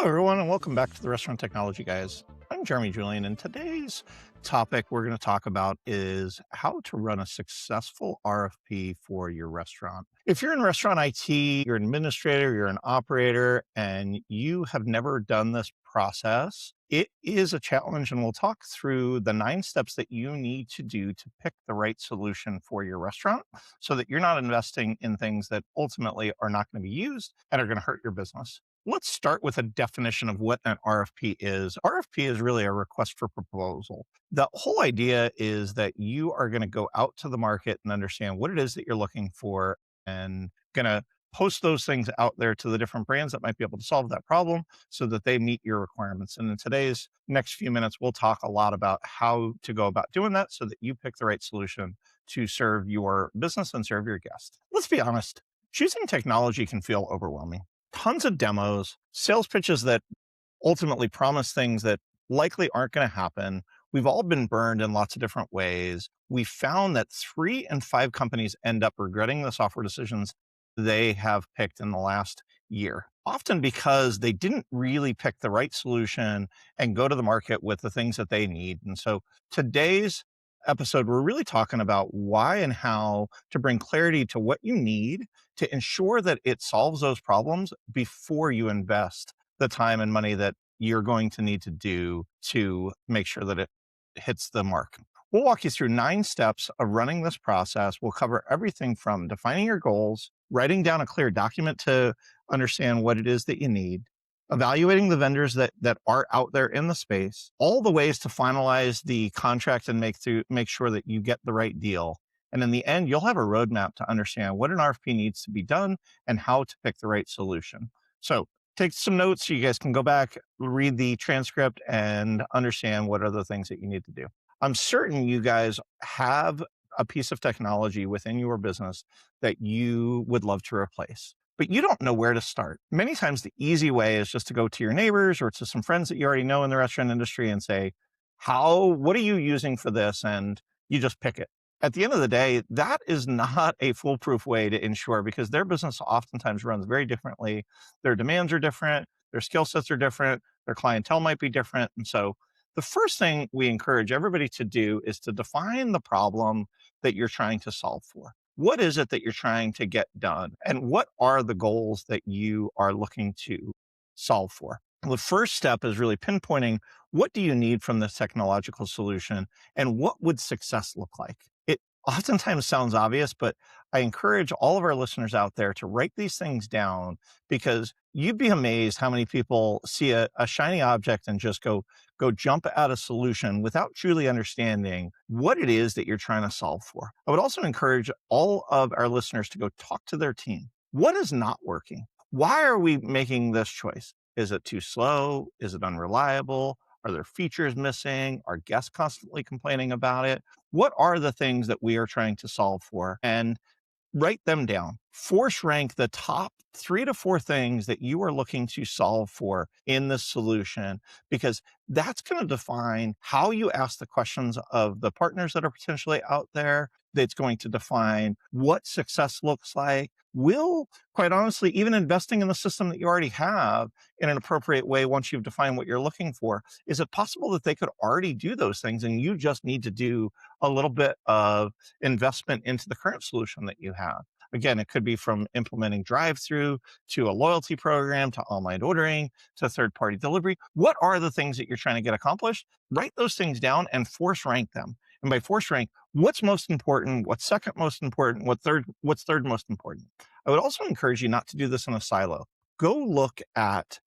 Hello, everyone, and welcome back to the Restaurant Technology Guys. I'm Jeremy Julian, and today's topic we're going to talk about is how to run a successful RFP for your restaurant. If you're in restaurant IT, you're an administrator, you're an operator, and you have never done this process, it is a challenge, and we'll talk through the 9 steps that you need to do to pick the right solution for your restaurant so that you're not investing in things that ultimately are not going to be used and are going to hurt your business. Let's start with a definition of what an RFP is. RFP is really a request for proposal. The whole idea is that you are going to go out to the market and understand what it is that you're looking for and going to post those things out there to the different brands that might be able to solve that problem so that they meet your requirements. And in today's next few minutes, we'll talk a lot about how to go about doing that so that you pick the right solution to serve your business and serve your guests. Let's be honest, choosing technology can feel overwhelming. Tons of demos, sales pitches that ultimately promise things that likely aren't going to happen. We've all been burned in lots of different ways. We found that 3 in 5 companies end up regretting the software decisions they have picked in the last year, often because they didn't really pick the right solution and go to the market with the things that they need. And so today's episode, we're really talking about why and how to bring clarity to what you need to ensure that it solves those problems before you invest the time and money that you're going to need to do to make sure that it hits the mark. We'll walk you through 9 steps of running this process. We'll cover everything from defining your goals, writing down a clear document to understand what it is that you need, evaluating the vendors that are out there in the space, all the ways to finalize the contract and make sure that you get the right deal. And in the end, you'll have a roadmap to understand what an RFP needs to be done and how to pick the right solution. So take some notes so you guys can go back, read the transcript, and understand what are the things that you need to do. I'm certain you guys have a piece of technology within your business that you would love to replace, but you don't know where to start. Many times the easy way is just to go to your neighbors or to some friends that you already know in the restaurant industry and say, what are you using for this? And you just pick it. At the end of the day, that is not a foolproof way to ensure, because their business oftentimes runs very differently. Their demands are different. Their skill sets are different. Their clientele might be different. And so the first thing we encourage everybody to do is to define the problem that you're trying to solve for. What is it that you're trying to get done? And what are the goals that you are looking to solve for? The first step is really pinpointing, what do you need from this technological solution and what would success look like? It oftentimes sounds obvious, but I encourage all of our listeners out there to write these things down, because you'd be amazed how many people see a shiny object and just go jump at a solution without truly understanding what it is that you're trying to solve for. I would also encourage all of our listeners to go talk to their team. What is not working? Why are we making this choice? Is it too slow? Is it unreliable? Are there features missing? Are guests constantly complaining about it? What are the things that we are trying to solve for? And write them down. Force rank the top 3 to 4 things that you are looking to solve for in this solution, because that's going to define how you ask the questions of the partners that are potentially out there. That's going to define what success looks like. Will, quite honestly, even investing in the system that you already have in an appropriate way, once you've defined what you're looking for, is it possible that they could already do those things and you just need to do a little bit of investment into the current solution that you have? Again, it could be from implementing drive-through to a loyalty program to online ordering to third-party delivery. What are the things that you're trying to get accomplished? Write those things down and force rank them. And by force rank, what's most important, what's second most important, what's third most important. I would also encourage you not to do this in a silo. Go look at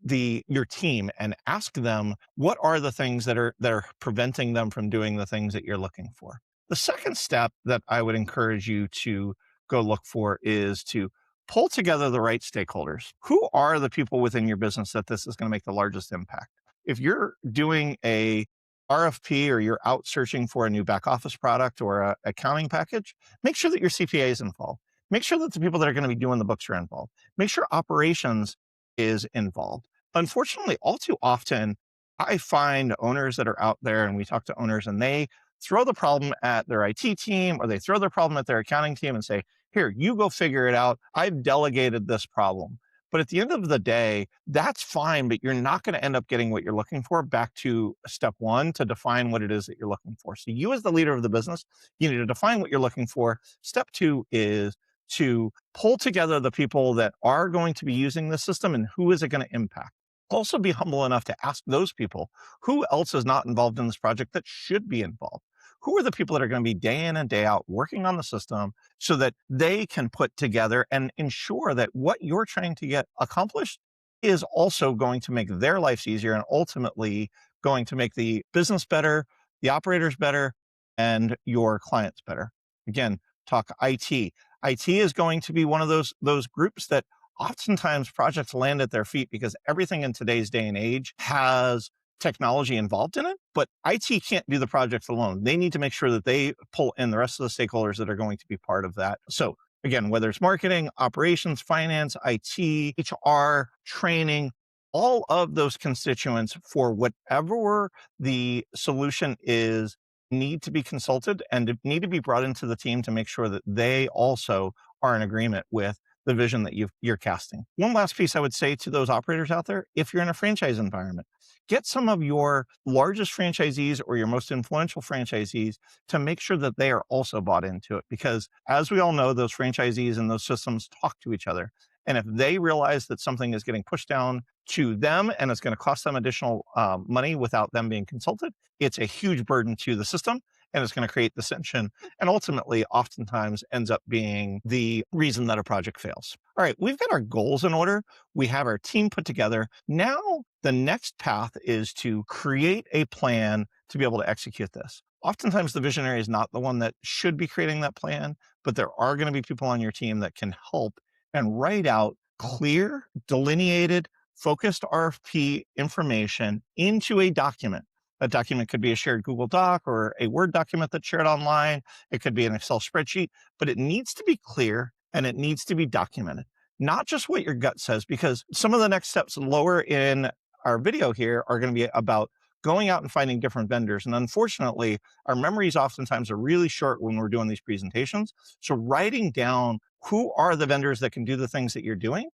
your team and ask them, what are the things that are preventing them from doing the things that you're looking for. The second step that I would encourage you to go look for is to pull together the right stakeholders. Who are the people within your business that this is going to make the largest impact? If you're doing a RFP or you're out searching for a new back office product or a accounting package, make sure that your CPA is involved. Make sure that the people that are going to be doing the books are involved. Make sure operations is involved. Unfortunately, all too often, I find owners that are out there, and we talk to owners, and they throw the problem at their IT team or they throw their problem at their accounting team and say, here, you go figure it out. I've delegated this problem. But at the end of the day, that's fine, but you're not going to end up getting what you're looking for. Back to step one, to define what it is that you're looking for. So you as the leader of the business, you need to define what you're looking for. Step two is to pull together the people that are going to be using the system and who is it going to impact. Also be humble enough to ask those people who else is not involved in this project that should be involved. Who are the people that are going to be day in and day out working on the system so that they can put together and ensure that what you're trying to get accomplished is also going to make their lives easier and ultimately going to make the business better, the operators better, and your clients better. Again, talk IT. IT is going to be one of those groups that oftentimes projects land at their feet because everything in today's day and age has technology involved in it, but IT can't do the projects alone. They need to make sure that they pull in the rest of the stakeholders that are going to be part of that. So again, whether it's marketing, operations, finance, IT, HR, training, all of those constituents for whatever the solution is need to be consulted and need to be brought into the team to make sure that they also are in agreement with the vision that you're casting. One last piece I would say to those operators out there, if you're in a franchise environment, get some of your largest franchisees or your most influential franchisees to make sure that they are also bought into it. Because as we all know, those franchisees and those systems talk to each other. And if they realize that something is getting pushed down to them and it's going to cost them additional money without them being consulted, it's a huge burden to the system and it's going to create dissension and ultimately oftentimes ends up being the reason that a project fails. All right, we've got our goals in order. We have our team put together. Now, the next path is to create a plan to be able to execute this. Oftentimes, the visionary is not the one that should be creating that plan, but there are going to be people on your team that can help and write out clear, delineated, focused RFP information into a document. That document could be a shared Google Doc or a Word document that's shared online. It could be an Excel spreadsheet, but it needs to be clear and it needs to be documented. Not just what your gut says, because some of the next steps lower in our video here are going to be about going out and finding different vendors. And unfortunately, our memories oftentimes are really short when we're doing these presentations. So writing down who are the vendors that can do the things that you're doing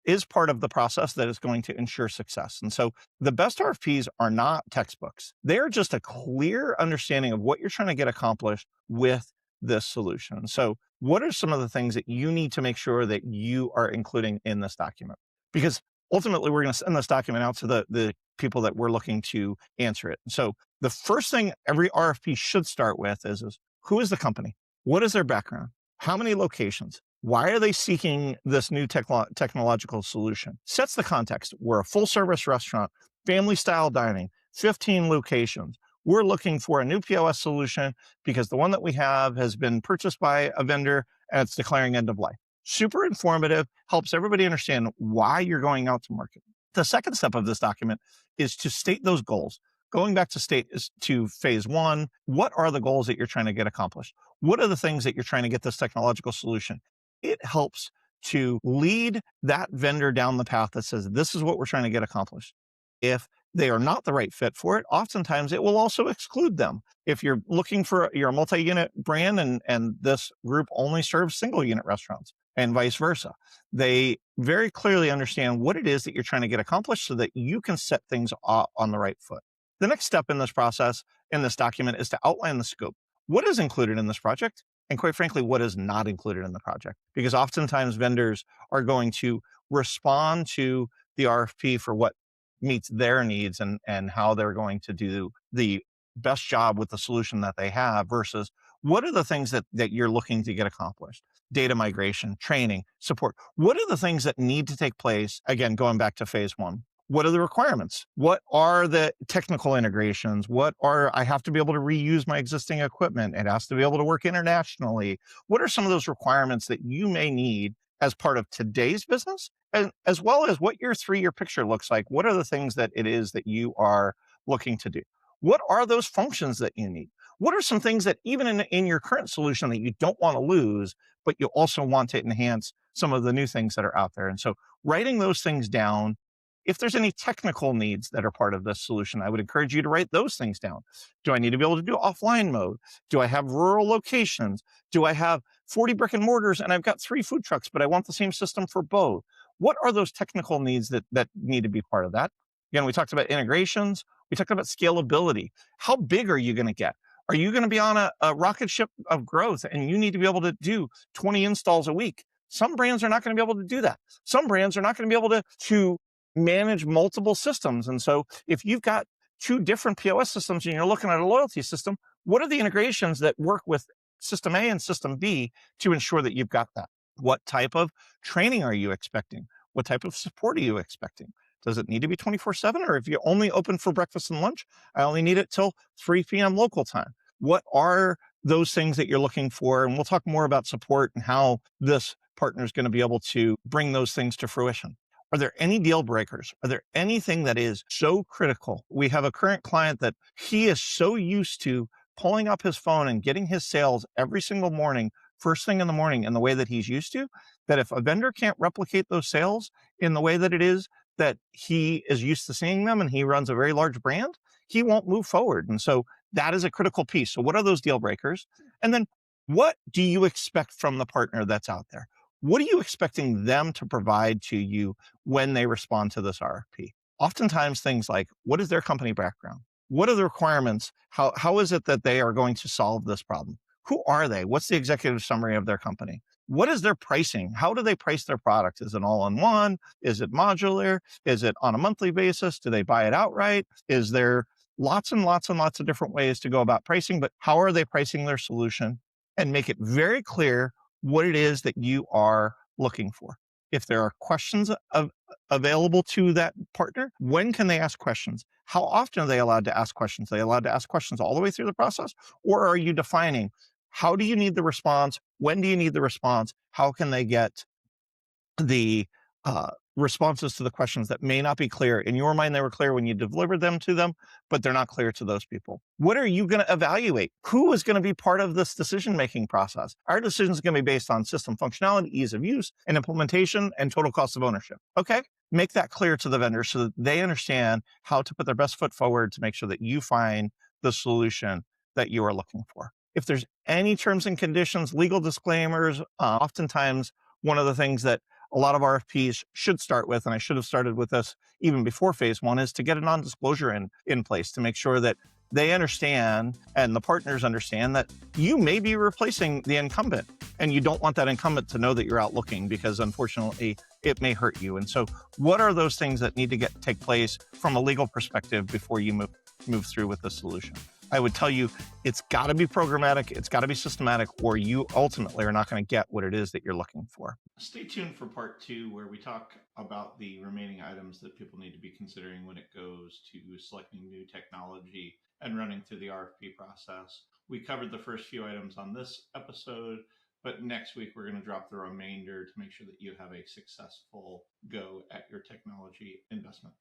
is part of the process that is going to ensure success. And so the best RFPs are not textbooks. They're just a clear understanding of what you're trying to get accomplished with this solution. So what are some of the things that you need to make sure that you are including in this document? Because ultimately we're going to send this document out to the people that we're looking to answer it. So the first thing every RFP should start with is who is the company? What is their background? How many locations? Why are they seeking this new technological solution? Sets the context. We're a full service restaurant, family style dining, 15 locations. We're looking for a new POS solution because the one that we have has been purchased by a vendor and it's declaring end of life. Super informative, helps everybody understand why you're going out to market. The second step of this document is to state those goals. Going back to phase one, what are the goals that you're trying to get accomplished? What are the things that you're trying to get this technological solution? It helps to lead that vendor down the path that says, this is what we're trying to get accomplished. If they are not the right fit for it, oftentimes it will also exclude them. If you're looking for your multi-unit brand and this group only serves single unit restaurants and vice versa, they very clearly understand what it is that you're trying to get accomplished so that you can set things on the right foot. The next step in this process, in this document, is to outline the scope. What is included in this project? And quite frankly, what is not included in the project? Because oftentimes vendors are going to respond to the RFP for what meets their needs and how they're going to do the best job with the solution that they have versus what are the things that you're looking to get accomplished? Data migration, training, support. What are the things that need to take place? Again, going back to phase one. What are the requirements? What are the technical integrations? I have to be able to reuse my existing equipment. It has to be able to work internationally. What are some of those requirements that you may need as part of today's business? And as well as what your 3-year picture looks like. What are the things that it is that you are looking to do? What are those functions that you need? What are some things that even in your current solution that you don't want to lose, but you also want to enhance some of the new things that are out there? And so writing those things down. If there's any technical needs that are part of this solution, I would encourage you to write those things down. Do I need to be able to do offline mode? Do I have rural locations? Do I have 40 brick and mortars and I've got 3 food trucks, but I want the same system for both. What are those technical needs that need to be part of that? Again, we talked about integrations. We talked about scalability. How big are you going to get? Are you going to be on a rocket ship of growth and you need to be able to do 20 installs a week? Some brands are not going to be able to do that. Some brands are not going to be able to manage multiple systems. And so if you've got 2 different POS systems and you're looking at a loyalty system, what are the integrations that work with system A and system B to ensure that you've got that? What type of training are you expecting? What type of support are you expecting? Does it need to be 24/7? Or if you only open for breakfast and lunch, I only need it till 3 p.m. local time. What are those things that you're looking for? And we'll talk more about support and how this partner is going to be able to bring those things to fruition. Are there any deal breakers? Are there anything that is so critical? We have a current client that he is so used to pulling up his phone and getting his sales every single morning, first thing in the morning, in the way that he's used to, that if a vendor can't replicate those sales in the way that it is that he is used to seeing them and he runs a very large brand, he won't move forward. And so that is a critical piece. So what are those deal breakers? And then what do you expect from the partner that's out there? What are you expecting them to provide to you when they respond to this RFP? Oftentimes things like, what is their company background? What are the requirements? How is it that they are going to solve this problem? Who are they? What's the executive summary of their company? What is their pricing? How do they price their product? Is it all in one? Is it modular? Is it on a monthly basis? Do they buy it outright? Is there lots and lots and lots of different ways to go about pricing, but how are they pricing their solution? And make it very clear what it is that you are looking for. If there are questions available to that partner, when can they ask questions? How often are they allowed to ask questions? Are they allowed to ask questions all the way through the process? Or are you defining how do you need the response? When do you need the response? How can they get the responses to the questions that may not be clear? In your mind, they were clear when you delivered them to them, but they're not clear to those people. What are you going to evaluate? Who is going to be part of this decision-making process? Our decision is going to be based on system functionality, ease of use, and implementation, and total cost of ownership. Okay? Make that clear to the vendor so that they understand how to put their best foot forward to make sure that you find the solution that you are looking for. If there's any terms and conditions, legal disclaimers, oftentimes one of the things that a lot of RFPs should start with, and I should have started with this even before phase 1, is to get a non-disclosure in place to make sure that they understand and the partners understand that you may be replacing the incumbent and you don't want that incumbent to know that you're out looking, because unfortunately it may hurt you. And so what are those things that need to take place from a legal perspective before you move through with the solution? I would tell you it's got to be programmatic, it's got to be systematic, or you ultimately are not going to get what it is that you're looking for. Stay tuned for part 2, where we talk about the remaining items that people need to be considering when it goes to selecting new technology and running through the RFP process. We covered the first few items on this episode, but next week we're going to drop the remainder to make sure that you have a successful go at your technology investment.